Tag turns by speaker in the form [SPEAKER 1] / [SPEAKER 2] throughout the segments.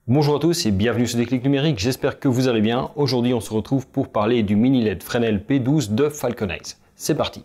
[SPEAKER 1] Bonjour à tous et bienvenue sur Déclic Numérique, j'espère que vous allez bien. Aujourd'hui on se retrouve pour parler du mini LED Fresnel P12 de Falconize. C'est parti.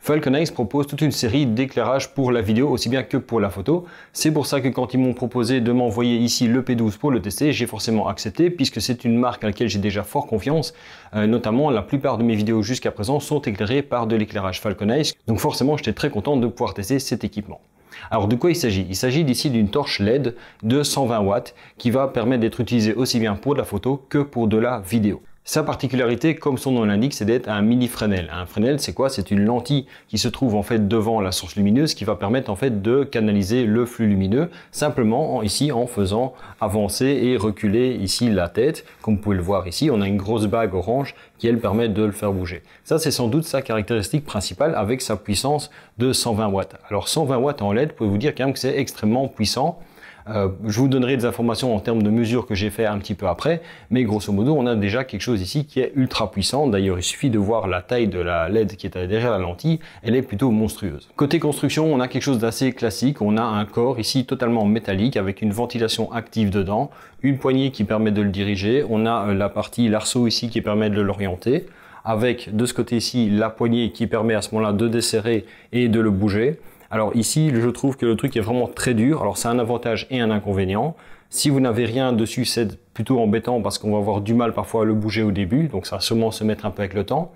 [SPEAKER 1] Falconize propose toute une série d'éclairages pour la vidéo aussi bien que pour la photo. C'est pour ça que quand ils m'ont proposé de m'envoyer ici le P12 pour le tester, j'ai forcément accepté puisque c'est une marque à laquelle j'ai déjà fort confiance. Notamment, la plupart de mes vidéos jusqu'à présent sont éclairées par de l'éclairage Falconize. Donc forcément, j'étais très content de pouvoir tester cet équipement. Alors de quoi il s'agit? Il s'agit d'ici d'une torche LED de 120 watts qui va permettre d'être utilisée aussi bien pour de la photo que pour de la vidéo. Sa particularité, comme son nom l'indique, c'est d'être un mini Fresnel. Un Fresnel, c'est quoi? C'est une lentille qui se trouve en fait devant la source lumineuse qui va permettre en fait de canaliser le flux lumineux simplement ici en faisant avancer et reculer ici la tête. Comme vous pouvez le voir ici, on a une grosse bague orange qui elle permet de le faire bouger. Ça, c'est sans doute sa caractéristique principale avec sa puissance de 120 watts. Alors 120 watts en LED, vous pouvez vous dire quand même que c'est extrêmement puissant. Je vous donnerai des informations en termes de mesures que j'ai fait un petit peu après, mais grosso modo on a déjà quelque chose ici qui est ultra puissant. D'ailleurs il suffit de voir la taille de la LED qui est derrière la lentille, elle est plutôt monstrueuse. Côté construction, on a quelque chose d'assez classique, on a un corps ici totalement métallique avec une ventilation active dedans, une poignée qui permet de le diriger, on a la partie l'arceau ici qui permet de l'orienter, avec de ce côté-ci la poignée qui permet à ce moment-là de desserrer et de le bouger. Alors ici, je trouve que le truc est vraiment très dur. Alors c'est un avantage et un inconvénient. Si vous n'avez rien dessus, c'est plutôt embêtant parce qu'on va avoir du mal parfois à le bouger au début. Donc ça va seulement se mettre un peu avec le temps.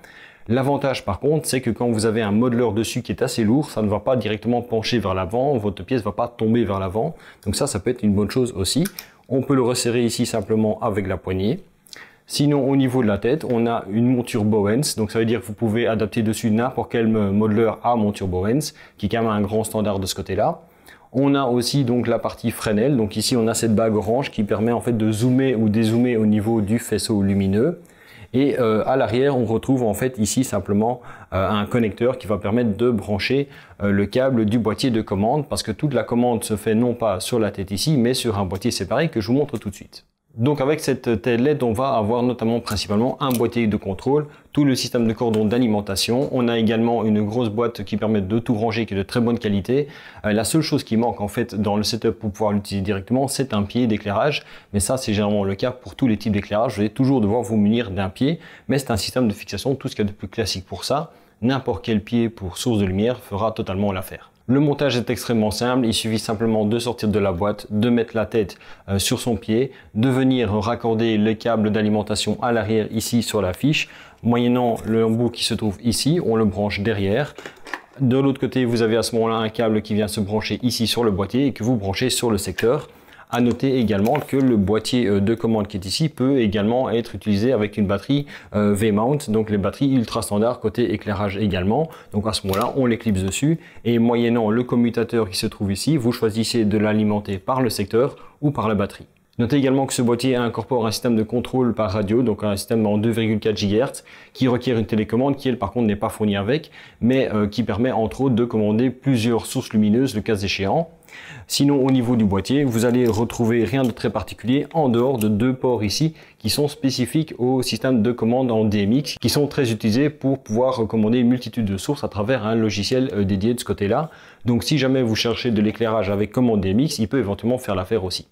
[SPEAKER 1] L'avantage par contre, c'est que quand vous avez un modeleur dessus qui est assez lourd, ça ne va pas directement pencher vers l'avant. Votre pièce ne va pas tomber vers l'avant. Donc ça peut être une bonne chose aussi. On peut le resserrer ici simplement avec la poignée. Sinon, au niveau de la tête, on a une monture Bowens, donc ça veut dire que vous pouvez adapter dessus n'importe quel modeleur à monture Bowens, qui est quand même un grand standard de ce côté-là. On a aussi donc la partie Fresnel, donc ici on a cette bague orange qui permet en fait de zoomer ou dézoomer au niveau du faisceau lumineux. Et à l'arrière, on retrouve en fait ici simplement un connecteur qui va permettre de brancher le câble du boîtier de commande, parce que toute la commande se fait non pas sur la tête ici, mais sur un boîtier séparé que je vous montre tout de suite. Donc avec cette tête LED, on va avoir notamment principalement un boîtier de contrôle, tout le système de cordon d'alimentation. On a également une grosse boîte qui permet de tout ranger, qui est de très bonne qualité. La seule chose qui manque en fait dans le setup pour pouvoir l'utiliser directement, c'est un pied d'éclairage. Mais ça, c'est généralement le cas pour tous les types d'éclairage. Vous allez toujours devoir vous munir d'un pied, mais c'est un système de fixation, tout ce qu'il y a de plus classique pour ça. N'importe quel pied pour source de lumière fera totalement l'affaire. Le montage est extrêmement simple, il suffit simplement de sortir de la boîte, de mettre la tête sur son pied, de venir raccorder les câbles d'alimentation à l'arrière ici sur la fiche, moyennant le embout qui se trouve ici, on le branche derrière. De l'autre côté, vous avez à ce moment-là un câble qui vient se brancher ici sur le boîtier et que vous branchez sur le secteur. À noter également que le boîtier de commande qui est ici peut également être utilisé avec une batterie V-mount, donc les batteries ultra standard côté éclairage également. Donc à ce moment-là, on l'éclipse dessus et moyennant le commutateur qui se trouve ici, vous choisissez de l'alimenter par le secteur ou par la batterie. Notez également que ce boîtier incorpore un système de contrôle par radio, donc un système en 2,4 GHz qui requiert une télécommande qui elle par contre n'est pas fournie avec, mais qui permet entre autres de commander plusieurs sources lumineuses le cas échéant. Sinon au niveau du boîtier, vous allez retrouver rien de très particulier en dehors de deux ports ici qui sont spécifiques au système de commande en DMX, qui sont très utilisés pour pouvoir commander une multitude de sources à travers un logiciel dédié de ce côté-là. Donc si jamais vous cherchez de l'éclairage avec commande DMX, il peut éventuellement faire l'affaire aussi.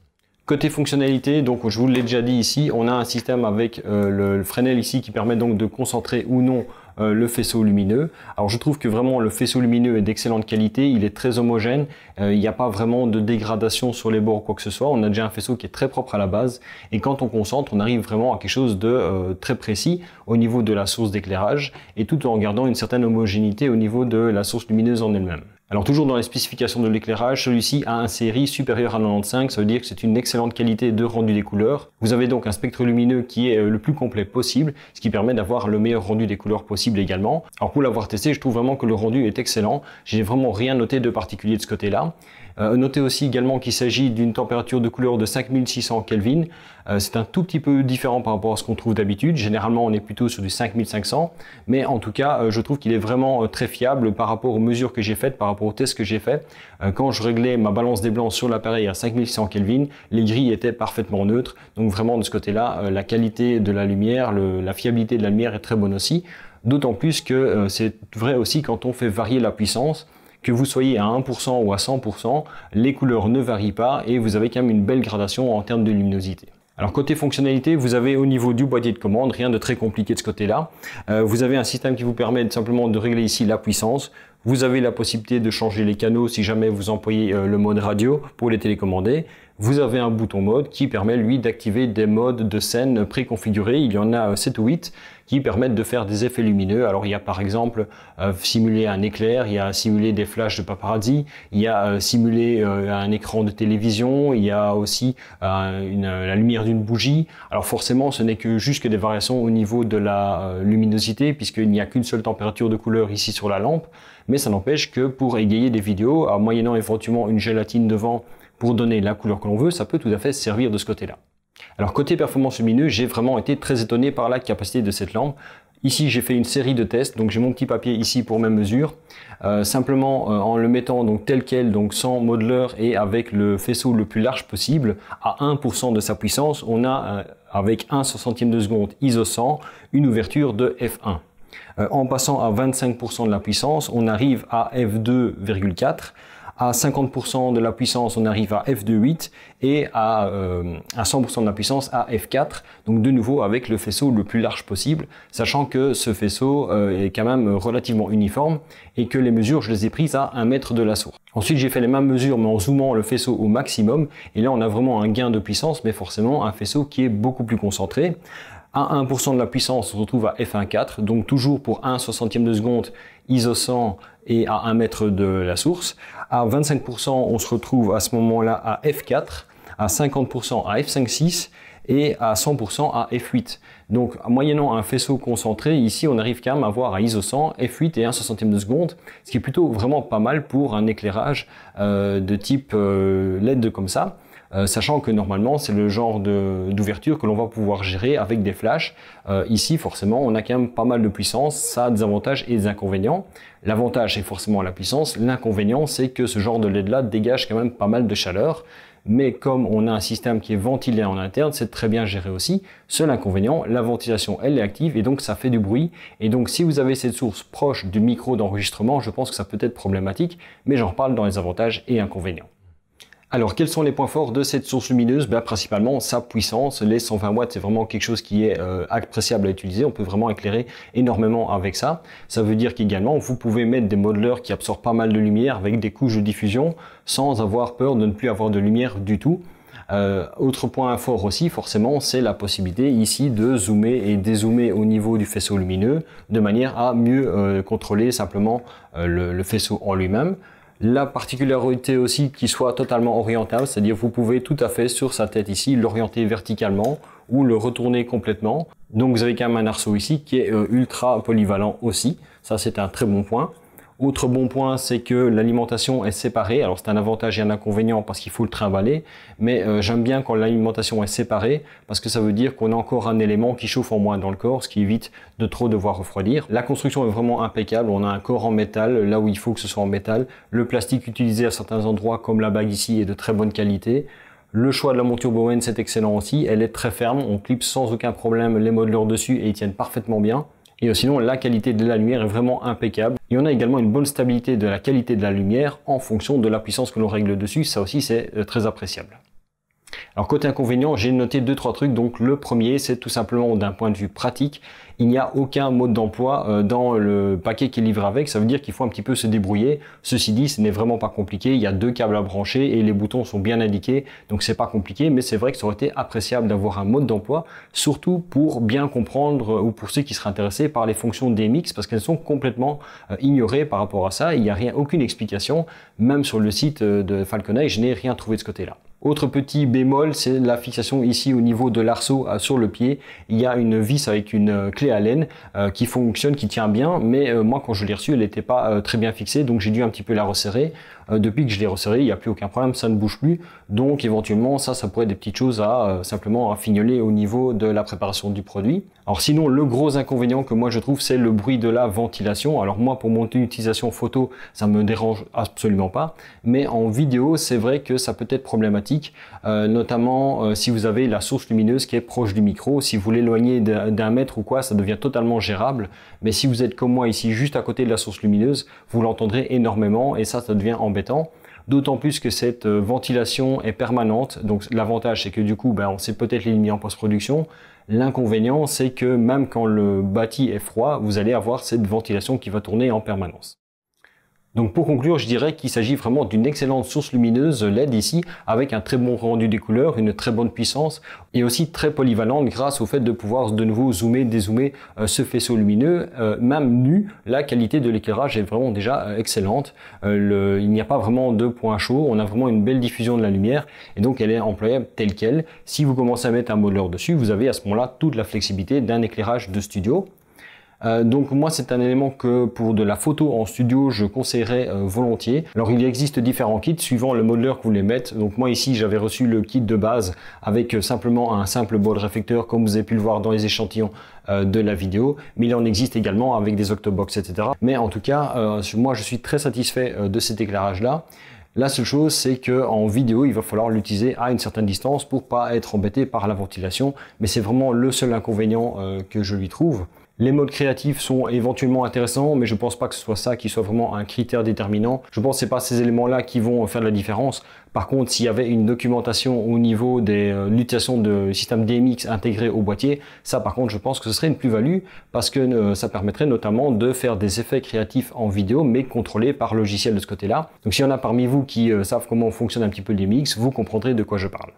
[SPEAKER 1] Côté fonctionnalité, donc je vous l'ai déjà dit ici, on a un système avec le Fresnel ici qui permet donc de concentrer ou non le faisceau lumineux. Alors je trouve que vraiment le faisceau lumineux est d'excellente qualité, il est très homogène, il n'y a pas vraiment de dégradation sur les bords ou quoi que ce soit, on a déjà un faisceau qui est très propre à la base et quand on concentre, on arrive vraiment à quelque chose de très précis au niveau de la source d'éclairage et tout en gardant une certaine homogénéité au niveau de la source lumineuse en elle-même. Alors toujours dans les spécifications de l'éclairage, celui-ci a un série supérieur à 95, ça veut dire que c'est une excellente qualité de rendu des couleurs. Vous avez donc un spectre lumineux qui est le plus complet possible, ce qui permet d'avoir le meilleur rendu des couleurs possible également. Alors pour l'avoir testé, je trouve vraiment que le rendu est excellent. J'ai vraiment rien noté de particulier de ce côté-là. Notez aussi également qu'il s'agit d'une température de couleur de 5600 Kelvin. C'est un tout petit peu différent par rapport à ce qu'on trouve d'habitude. Généralement, on est plutôt sur du 5500. Mais en tout cas, je trouve qu'il est vraiment très fiable par rapport aux mesures que j'ai faites, par rapport aux tests que j'ai faits. Quand je réglais ma balance des blancs sur l'appareil à 5600 Kelvin, les grilles étaient parfaitement neutres. Donc vraiment, de ce côté-là, la qualité de la lumière, la fiabilité de la lumière est très bonne aussi. d'autant plus que c'est vrai aussi quand on fait varier la puissance. Que vous soyez à 1% ou à 100%, les couleurs ne varient pas et vous avez quand même une belle gradation en termes de luminosité. Alors côté fonctionnalité, vous avez au niveau du boîtier de commande, rien de très compliqué de ce côté-là. Vous avez un système qui vous permet simplement de régler ici la puissance. Vous avez la possibilité de changer les canaux si jamais vous employez le mode radio pour les télécommander. Vous avez un bouton mode qui permet lui d'activer des modes de scène préconfigurés. Il y en a 7 ou 8 qui permettent de faire des effets lumineux. Alors il y a par exemple simuler un éclair, il y a simuler des flashs de paparazzi, il y a simuler un écran de télévision, il y a aussi la lumière d'une bougie. Alors forcément ce n'est que juste que des variations au niveau de la luminosité puisqu'il n'y a qu'une seule température de couleur ici sur la lampe. Mais ça n'empêche que pour égayer des vidéos, en moyennant éventuellement une gélatine devant pour donner la couleur que l'on veut, ça peut tout à fait servir de ce côté-là. Alors côté performance lumineuse, j'ai vraiment été très étonné par la capacité de cette lampe. Ici j'ai fait une série de tests, donc j'ai mon petit papier ici pour mes mesures. Simplement en le mettant donc tel quel, donc sans modeler et avec le faisceau le plus large possible, à 1% de sa puissance, on a avec 1/60 de seconde ISO 100 une ouverture de f1. En passant à 25% de la puissance, on arrive à f2,4. À 50% de la puissance, on arrive à f2.8 et à 100% de la puissance à f4. Donc de nouveau avec le faisceau le plus large possible, sachant que ce faisceau est quand même relativement uniforme et que les mesures, je les ai prises à 1 mètre de la source. Ensuite, j'ai fait les mêmes mesures mais en zoomant le faisceau au maximum. Et là, on a vraiment un gain de puissance, mais forcément un faisceau qui est beaucoup plus concentré. À 1% de la puissance, on se retrouve à f1.4, donc toujours pour 1/60 de seconde ISO 100 et à 1 mètre de la source. À 25%, on se retrouve à ce moment-là à f4, à 50% à f5.6 et à 100% à f8. Donc, moyennant un faisceau concentré, ici, on arrive quand même à avoir à ISO 100, f8 et 1/60 de seconde, ce qui est plutôt vraiment pas mal pour un éclairage de type LED comme ça. Sachant que normalement c'est le genre d'ouverture que l'on va pouvoir gérer avec des flashs. Ici forcément on a quand même pas mal de puissance, ça a des avantages et des inconvénients. L'avantage c'est forcément la puissance, l'inconvénient c'est que ce genre de LED là dégage quand même pas mal de chaleur. Mais comme on a un système qui est ventilé en interne, c'est très bien géré aussi. Seul inconvénient, la ventilation elle est active et donc ça fait du bruit. Et donc si vous avez cette source proche du micro d'enregistrement, je pense que ça peut être problématique, mais j'en reparle dans les avantages et inconvénients. Alors, quels sont les points forts de cette source lumineuse? Principalement sa puissance. Les 120 watts, c'est vraiment quelque chose qui est appréciable à utiliser. On peut vraiment éclairer énormément avec ça. Ça veut dire qu'également, vous pouvez mettre des modelers qui absorbent pas mal de lumière avec des couches de diffusion sans avoir peur de ne plus avoir de lumière du tout. Autre point fort aussi, forcément, c'est la possibilité ici de zoomer et dézoomer au niveau du faisceau lumineux de manière à mieux contrôler simplement le faisceau en lui-même. La particularité aussi qu'il soit totalement orientable, c'est-à-dire vous pouvez tout à fait sur sa tête ici l'orienter verticalement ou le retourner complètement. Donc vous avez quand même un arceau ici qui est ultra polyvalent aussi, ça c'est un très bon point. Autre bon point, c'est que l'alimentation est séparée. Alors c'est un avantage et un inconvénient parce qu'il faut le trimballer, mais j'aime bien quand l'alimentation est séparée parce que ça veut dire qu'on a encore un élément qui chauffe en moins dans le corps, ce qui évite de trop devoir refroidir. La construction est vraiment impeccable. On a un corps en métal là où il faut que ce soit en métal. Le plastique utilisé à certains endroits comme la bague ici est de très bonne qualité. Le choix de la monture Bowen c'est excellent aussi. Elle est très ferme. On clipse sans aucun problème les modelers dessus et ils tiennent parfaitement bien. Et sinon, la qualité de la lumière est vraiment impeccable. Et on a également une bonne stabilité de la qualité de la lumière en fonction de la puissance que l'on règle dessus. Ça aussi, c'est très appréciable. Alors côté inconvénient, j'ai noté 2-3 trucs. Donc le premier, c'est tout simplement d'un point de vue pratique, il n'y a aucun mode d'emploi dans le paquet qui est livré avec. Ça veut dire qu'il faut un petit peu se débrouiller. Ceci dit, ce n'est vraiment pas compliqué. Il y a 2 câbles à brancher et les boutons sont bien indiqués. Donc c'est pas compliqué, mais c'est vrai que ça aurait été appréciable d'avoir un mode d'emploi, surtout pour bien comprendre ou pour ceux qui seraient intéressés par les fonctions DMX, parce qu'elles sont complètement ignorées par rapport à ça. Il n'y a rien, aucune explication. Même sur le site de FalconEye, je n'ai rien trouvé de ce côté-là. Autre petit bémol, c'est la fixation ici au niveau de l'arceau sur le pied. Il y a une vis avec une clé Allen qui fonctionne, qui tient bien, mais moi quand je l'ai reçue, elle n'était pas très bien fixée, donc j'ai dû un petit peu la resserrer. Depuis que je l'ai resserrée, il n'y a plus aucun problème, ça ne bouge plus. Donc éventuellement, ça pourrait être des petites choses à simplement fignoler au niveau de la préparation du produit. Alors sinon, le gros inconvénient que moi je trouve, c'est le bruit de la ventilation. Alors moi, pour mon utilisation photo, ça me dérange absolument pas, mais en vidéo, c'est vrai que ça peut être problématique pratique, notamment si vous avez la source lumineuse qui est proche du micro. Si vous l'éloignez d'un mètre ou quoi, ça devient totalement gérable. Mais si vous êtes comme moi ici, juste à côté de la source lumineuse, vous l'entendrez énormément et ça devient embêtant. D'autant plus que cette ventilation est permanente. Donc l'avantage, c'est que du coup, on sait peut-être l'éliminer en post-production. L'inconvénient, c'est que même quand le bâti est froid, vous allez avoir cette ventilation qui va tourner en permanence. Donc pour conclure, je dirais qu'il s'agit vraiment d'une excellente source lumineuse LED ici, avec un très bon rendu des couleurs, une très bonne puissance et aussi très polyvalente grâce au fait de pouvoir de nouveau zoomer, dézoomer ce faisceau lumineux. Même nu, la qualité de l'éclairage est vraiment déjà excellente. Il n'y a pas vraiment de point chaud, on a vraiment une belle diffusion de la lumière et donc elle est employable telle qu'elle. Si vous commencez à mettre un modeleur dessus, vous avez à ce moment-là toute la flexibilité d'un éclairage de studio. Donc moi c'est un élément que pour de la photo en studio je conseillerais volontiers. Alors il existe différents kits suivant le modeleur que vous voulez mettre. Donc moi ici j'avais reçu le kit de base avec simplement un simple bol réflecteur comme vous avez pu le voir dans les échantillons de la vidéo, mais il en existe également avec des octobox etc. Mais en tout cas moi je suis très satisfait de cet éclairage là. La seule chose, c'est que en vidéo, il va falloir l'utiliser à une certaine distance pour pas être embêté par la ventilation, mais c'est vraiment le seul inconvénient que je lui trouve. Les modes créatifs sont éventuellement intéressants, mais je pense pas que ce soit ça qui soit vraiment un critère déterminant. Je pense que c'est pas ces éléments-là qui vont faire la différence. Par contre, s'il y avait une documentation au niveau des l'utilisation de système DMX intégré au boîtier, ça par contre, je pense que ce serait une plus-value parce que ça permettrait notamment de faire des effets créatifs en vidéo, mais contrôlés par logiciel de ce côté-là. Donc s'il y en a parmi vous qui savent comment fonctionne un petit peu le DMX, vous comprendrez de quoi je parle.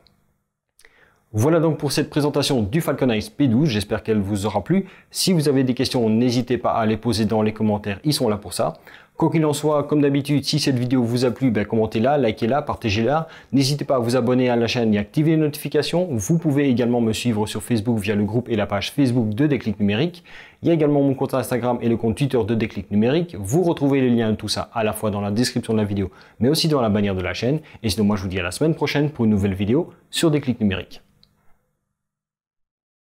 [SPEAKER 1] Voilà donc pour cette présentation du Falcon Eyes P12, j'espère qu'elle vous aura plu. Si vous avez des questions, n'hésitez pas à les poser dans les commentaires, ils sont là pour ça. Quoi qu'il en soit, comme d'habitude, si cette vidéo vous a plu, commentez-la, likez-la, partagez-la. N'hésitez pas à vous abonner à la chaîne et activer les notifications. Vous pouvez également me suivre sur Facebook via le groupe et la page Facebook de Déclic Numérique. Il y a également mon compte Instagram et le compte Twitter de Déclic Numérique. Vous retrouvez les liens de tout ça à la fois dans la description de la vidéo, mais aussi dans la bannière de la chaîne. Et sinon, moi je vous dis à la semaine prochaine pour une nouvelle vidéo sur Déclic Numérique.